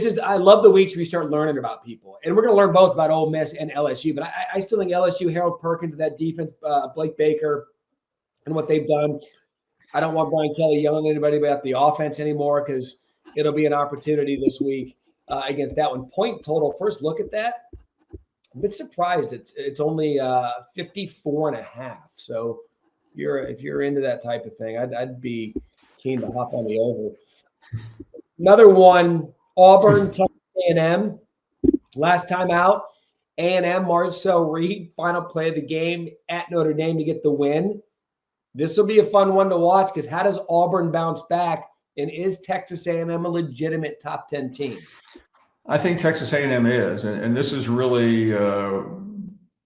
I love the weeks where you start learning about people, and we're going to learn both about Ole Miss and LSU. But I still think LSU, Harold Perkins, that defense, Blake Baker, and what they've done. I don't want Brian Kelly yelling at anybody about the offense anymore because it'll be an opportunity this week against that one. Point total. First look at that. I'm a bit surprised. It's only 54.5. So if you're into that type of thing, I'd be keen to hop on the over. Another one. Auburn, Texas A&M. Last time out, A&M, Marcel Reed, final play of the game at Notre Dame to get the win. This will be a fun one to watch because how does Auburn bounce back, and is Texas A&M a legitimate top 10 team? I think Texas A&M is, and this is really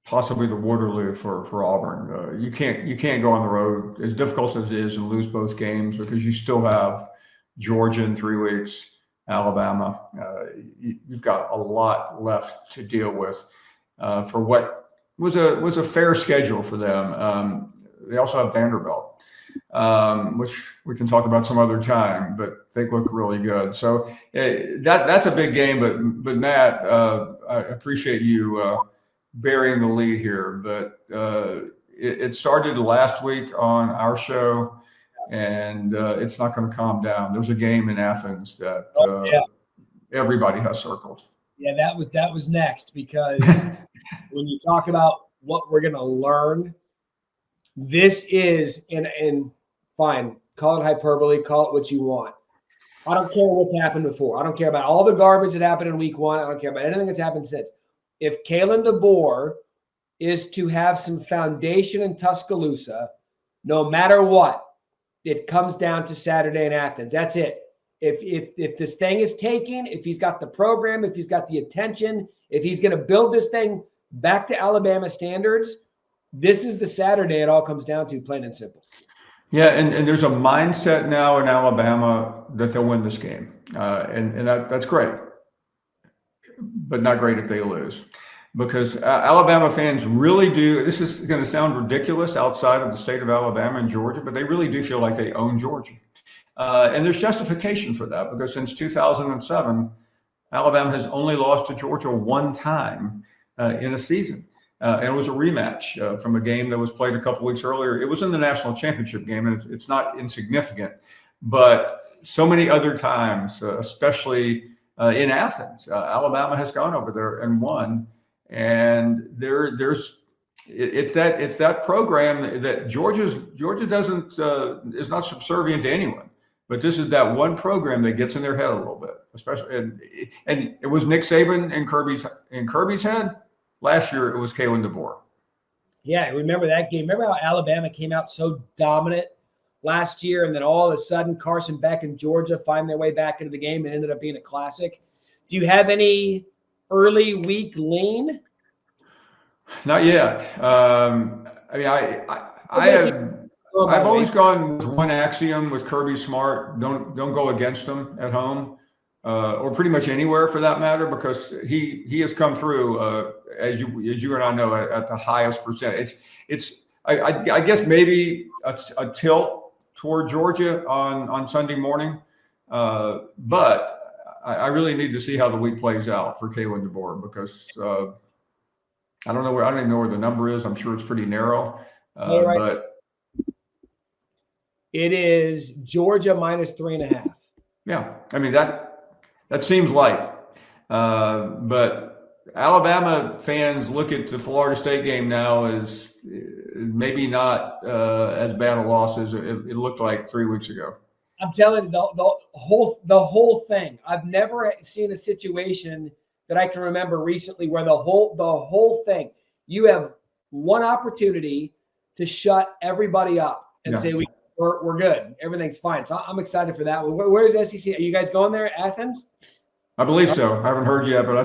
possibly the Waterloo for Auburn. You can't go on the road, as difficult as it is, and lose both games because you still have Georgia in 3 weeks. Alabama, you've got a lot left to deal with for what was a fair schedule for them. They also have Vanderbilt, which we can talk about some other time, but they look really good. So that's a big game. But Matt, I appreciate you bearing the lead here. But it started last week on our show. And it's not going to calm down. There's a game in Athens that everybody has circled. Yeah, that was next because when you talk about what we're going to learn, this is and fine, call it hyperbole, call it what you want. I don't care what's happened before. I don't care about all the garbage that happened in week 1. I don't care about anything that's happened since. If Kalen DeBoer is to have some foundation in Tuscaloosa, no matter what, it comes down to Saturday in Athens. That's it. If this thing is taken, if he's got the program, if he's got the attention, if he's going to build this thing back to Alabama standards, this is the Saturday it all comes down to, plain and simple. Yeah, and there's a mindset now in Alabama that they'll win this game. And that's great, but not great if they lose. Because Alabama fans really do, this is going to sound ridiculous outside of the state of Alabama and Georgia, but they really do feel like they own Georgia. And there's justification for that because since 2007, Alabama has only lost to Georgia 1 time in a season. And it was a rematch from a game that was played a couple weeks earlier. It was in the national championship game, and it's not insignificant. But so many other times, especially in Athens, Alabama has gone over there and won. And it's that program that Georgia doesn't is not subservient to anyone, but this is that one program that gets in their head a little bit, especially and it was Nick Saban in Kirby's head. Last year it was Kalen DeBoer. Yeah, remember that game? Remember how Alabama came out so dominant last year, and then all of a sudden Carson Beck and Georgia find their way back into the game and ended up being a classic. Do you have any early week lean? Not yet. I've always gone with one axiom with Kirby Smart: don't go against him at home, or pretty much anywhere for that matter, because he has come through as you and I know at the highest percent. I guess maybe a tilt toward Georgia on Sunday morning, but I really need to see how the week plays out for Kalen DeBoer because I don't even know where the number is. I'm sure it's pretty narrow, right. But it is Georgia minus 3.5. Yeah, I mean that seems light, but Alabama fans look at the Florida State game now as maybe not as bad a loss as it looked like 3 weeks ago. I'm telling you, the whole thing. I've never seen a situation that I can remember recently where the whole thing, you have one opportunity to shut everybody up and say we're good, everything's fine. So I'm excited for that. Where's SEC? Are you guys going there, Athens? I believe so. I haven't heard yet, but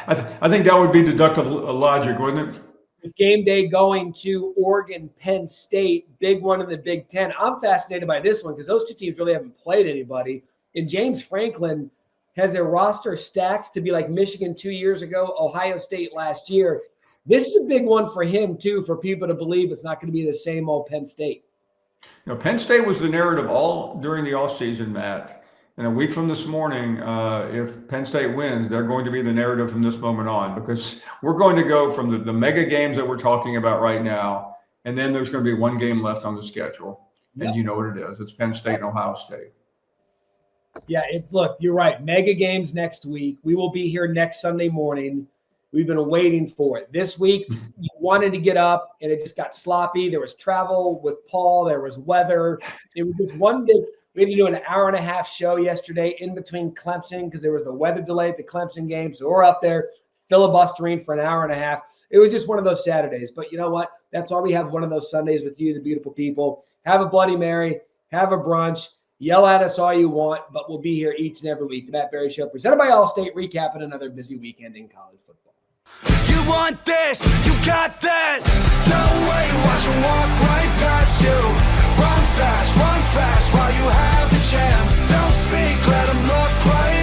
I think that would be deductive logic, wouldn't it? With game day going to Oregon, Penn State, big one in the Big Ten. I'm fascinated by this one because those two teams really haven't played anybody. And James Franklin has their roster stacked to be like Michigan 2 years ago, Ohio State last year. This is a big one for him, too, for people to believe it's not going to be the same old Penn State. Penn State was the narrative all during the offseason, Matt. And a week from this morning, if Penn State wins, they're going to be the narrative from this moment on, because we're going to go from the mega games that we're talking about right now, and then there's going to be one game left on the schedule. And you know what it is. It's Penn State and Ohio State. Yeah, look, you're right. Mega games next week. We will be here next Sunday morning. We've been waiting for it. This week, you wanted to get up, and it just got sloppy. There was travel with Paul. There was weather. It was just one big – we had to do an hour-and-a-half show yesterday in between Clemson because there was the weather delay at the Clemson game. So we're up there filibustering for an hour and a half. It was just one of those Saturdays. But you know what? That's why we have one of those Sundays with you, the beautiful people. Have a Bloody Mary. Have a brunch. Yell at us all you want, but we'll be here each and every week. The Matt Barrie Show, presented by Allstate, recapping another busy weekend in college football. You want this, you got that. No way, watch them walk right past you. Run fast while you have the chance. Don't speak, let them look right